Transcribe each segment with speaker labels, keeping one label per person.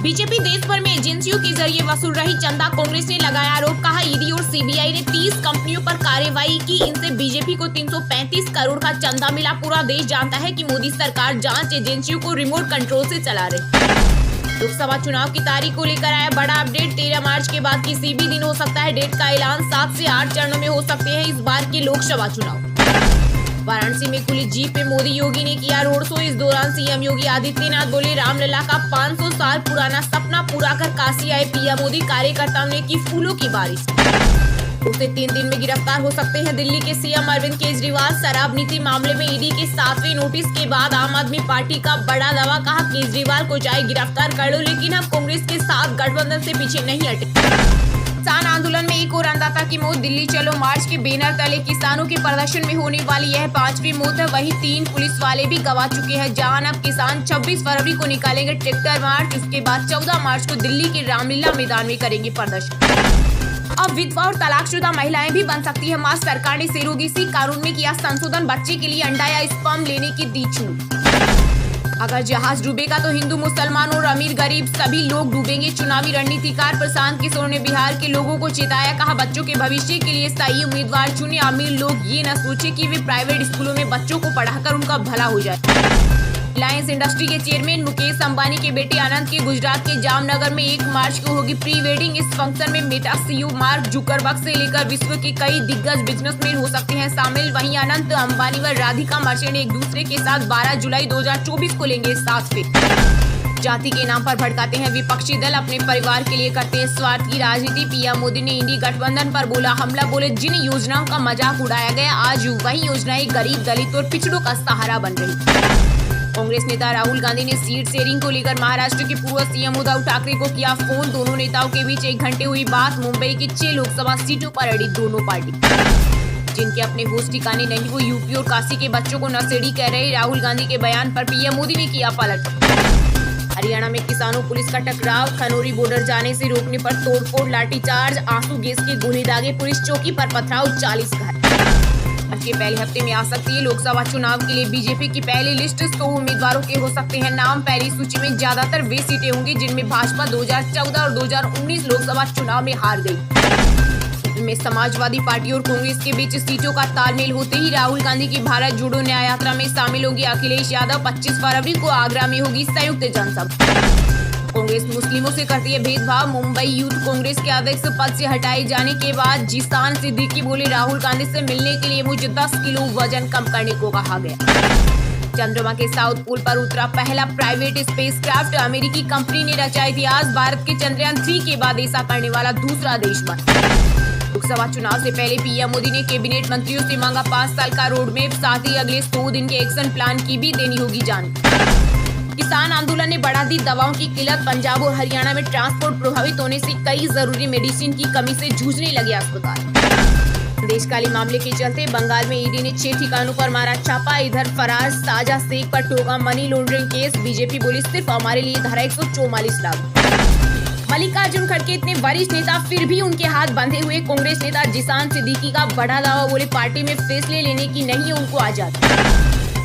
Speaker 1: BJP देश भर में एजेंसियों के जरिए वसूल रही चंदा, कांग्रेस ने लगाया आरोप। कहा ईडी और सीबीआई ने 30 कंपनियों पर कार्रवाई की, इनसे बीजेपी को 335 करोड़ का चंदा मिला। पूरा देश जानता है कि मोदी सरकार जांच एजेंसियों को रिमोट कंट्रोल से चला रही। लोकसभा चुनाव की तारीख को लेकर आया बड़ा अपडेट। 13 मार्च के बाद किसी भी दिन हो सकता है डेट का ऐलान। 7 से 8 चरणों में हो सकते हैं इस बार के लोकसभा चुनाव। वाराणसी में खुली जीप पे मोदी योगी ने किया रोड शो। इस दौरान सीएम योगी आदित्यनाथ बोले रामलला का 500 साल पुराना सपना पूरा कर काशी आए पीएम मोदी। कार्यकर्ताओं ने की फूलों की बारिश। 2 से 3 दिन में गिरफ्तार हो सकते हैं दिल्ली के सीएम अरविंद केजरीवाल। शराब नीति मामले में ईडी के 7वें नोटिस के बाद आम आदमी पार्टी का बड़ा दावा। कहा केजरीवाल को चाहे गिरफ्तार कर लो, लेकिन हम कांग्रेस के साथ गठबंधन से पीछे नहीं हटे। किसान आंदोलन में एक और अन्नदाता की मौत। दिल्ली चलो मार्च के बैनर तले किसानों के प्रदर्शन में होने वाली यह 5वीं मौत है। वहीं 3 पुलिस वाले भी गवा चुके हैं जान। अब किसान 26 फरवरी को निकालेंगे ट्रैक्टर मार्च। उसके बाद 14 मार्च को दिल्ली के रामलीला मैदान में करेंगे प्रदर्शन। अब विधवा और तलाकशुदा महिलाएं भी बन सकती है मां। सरकार ने सेरोगेसी कानून में किया संशोधन। बच्चे के लिए अंडा या स्पर्म लेने की दी छूट। अगर जहाज डूबेगा तो हिंदू मुसलमान और अमीर गरीब सभी लोग डूबेंगे। चुनावी रणनीतिकार प्रशांत किशोर ने बिहार के लोगों को चेताया। कहा बच्चों के भविष्य के लिए सही उम्मीदवार चुने। अमीर लोग ये न सोचे कि वे प्राइवेट स्कूलों में बच्चों को पढ़ाकर उनका भला हो जाए। रिलायंस इंडस्ट्री के चेयरमैन मुकेश अंबानी के बेटे आनंद के गुजरात के जामनगर में 1 मार्च को होगी प्री वेडिंग। इस फंक्शन में मेटा सीईओ मार्क जुकरबर्ग से लेकर विश्व के कई दिग्गज बिजनेसमैन हो सकते हैं शामिल। वहीं अनंत अंबानी व राधिका मर्चेंट एक दूसरे के साथ 12 जुलाई 2024 को लेंगे साथ में। जाति के नाम पर भड़काते हैं विपक्षी दल, अपने परिवार के लिए करते हैं स्वार्थ की राजनीति। पीएम मोदी ने इंडी गठबंधन पर बोला हमला। बोले जिन योजनाओं का मजाक उड़ाया गया, आज वही योजनाएं गरीब, दलित और पिछड़ों का सहारा बन रही। कांग्रेस नेता राहुल गांधी ने सीट शेयरिंग को लेकर महाराष्ट्र के पूर्व सीएम उद्धव ठाकरे को किया फोन। दोनों नेताओं के बीच 1 घंटे हुई बात। मुंबई की 6 लोकसभा सीटों पर अड़ी दोनों पार्टी। जिनके अपने होश ठिकाने नहीं, वो यूपी और काशी के बच्चों को नशेड़ी कह रहे। राहुल गांधी के बयान पर पीएम मोदी ने किया पलट। हरियाणा में किसानों पुलिस का टकराव। खनौरी बॉर्डर जाने से रोकने पर तोड़फोड़, लाठीचार्ज, आंसू गैस के गोले दागे। पुलिस चौकी पर पथराव, 40 घायल। के पहले हफ्ते में आ सकती है लोकसभा चुनाव के लिए बीजेपी की पहली लिस्ट। 100 उम्मीदवारों के हो सकते हैं नाम। पहली सूची में ज्यादातर वे सीटें होंगी जिनमें भाजपा 2014 और 2019 लोकसभा चुनाव में हार गई। इनमें समाजवादी पार्टी और कांग्रेस के बीच सीटों का तालमेल होते ही राहुल गांधी की भारत जोड़ो न्याय यात्रा में शामिल होंगे अखिलेश यादव। 25 फरवरी को आगरा में होगी संयुक्त जनसभा। कांग्रेस मुस्लिमों से करती है भेदभाव। मुंबई यूथ कांग्रेस के अध्यक्ष पद से हटाए जाने के बाद जिसान सिद्दीकी बोले राहुल गांधी से मिलने के लिए मुझे 10 किलो वजन कम करने को कहा गया। चंद्रमा के साउथ पोल पर उतरा पहला प्राइवेट स्पेसक्राफ्ट। अमेरिकी कंपनी ने रचा इतिहास। भारत के चंद्रयान 3 के बाद ऐसा करने वाला दूसरा देश बना। लोकसभा चुनाव से पहले पीएम मोदी ने कैबिनेट मंत्रियों से मांगा 5 साल का रोड मैप। साथ ही अगले 100 दिन के एक्शन प्लान की भी देनी होगी जानकारी। किसान आंदोलन ने बढ़ा दी दवाओं की किल्लत। पंजाब और हरियाणा में ट्रांसपोर्ट प्रभावित होने से कई जरूरी मेडिसिन की कमी से जूझने लगे अस्पताल। देशकाली मामले के चलते बंगाल में ईडी ने 6 ठिकानों पर मारा छापा। इधर फरार साजा शेख पर ठोका मनी लॉन्ड्रिंग केस। बीजेपी बोली सिर्फ हमारे लिए धारा 144 लागू। मल्लिकार्जुन खड़गे इतने वरिष्ठ नेता फिर भी उनके हाथ बंधे हुए। कांग्रेस नेता जिसान सिद्दीकी का बड़ा दावा। बोले पार्टी में फैसले लेने की नहीं है उनको आजादी।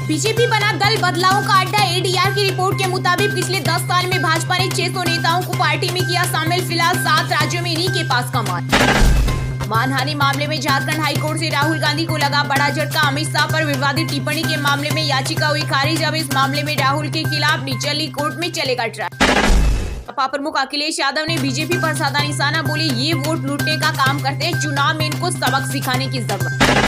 Speaker 1: बीजेपी बना दल बदलाव का अड्डा। एडीआर की रिपोर्ट के मुताबिक पिछले 10 साल में भाजपा ने 600 नेताओं को पार्टी में किया शामिल। फिलहाल 7 राज्यों में इन्हीं के पास कमान। मानहानि मामले में झारखंड हाईकोर्ट से राहुल गांधी को लगा बड़ा झटका। अमित शाह पर विवादित टिप्पणी के मामले में याचिका हुई खारिज। अब इस मामले में राहुल के खिलाफ निचली कोर्ट में चलेगा ट्रायल। सपा प्रमुख अखिलेश यादव ने बीजेपी पर साधा निशाना। बोले ये वोट लूटने का काम करते हैं, चुनाव में इनको सबक सिखाने की जरूरत।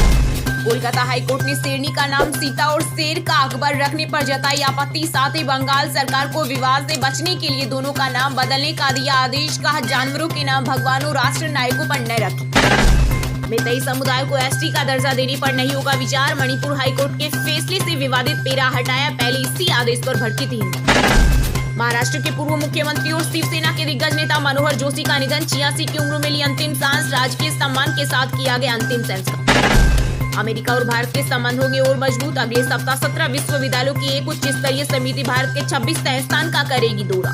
Speaker 1: कोलकाता हाईकोर्ट ने शेरनी का नाम सीता और शेर का अकबर रखने पर जताई आपत्ति। साथ ही बंगाल सरकार को विवाद से बचने के लिए दोनों का नाम बदलने का दिया आदेश। कहा जानवरों के नाम भगवानों राष्ट्र नायकों पर न रखें। मैतेई समुदाय को एसटी का दर्जा देने पर नहीं होगा विचार। मणिपुर हाईकोर्ट के फैसले से विवादित पेरा हटाया। पहले इसी आदेश पर भड़की थी। महाराष्ट्र के पूर्व मुख्यमंत्री और शिवसेना के दिग्गज नेता मनोहर जोशी का निधन। 86 की उम्र में ली अंतिम सांस। राजकीय सम्मान के साथ किया गया अंतिम संस्कार। अमेरिका और भारत के संबंध होंगे और मजबूत। अगले सप्ताह 17 विश्वविद्यालयों की एक उच्च स्तरीय समिति भारत के 26 संस्थान का करेगी दौरा।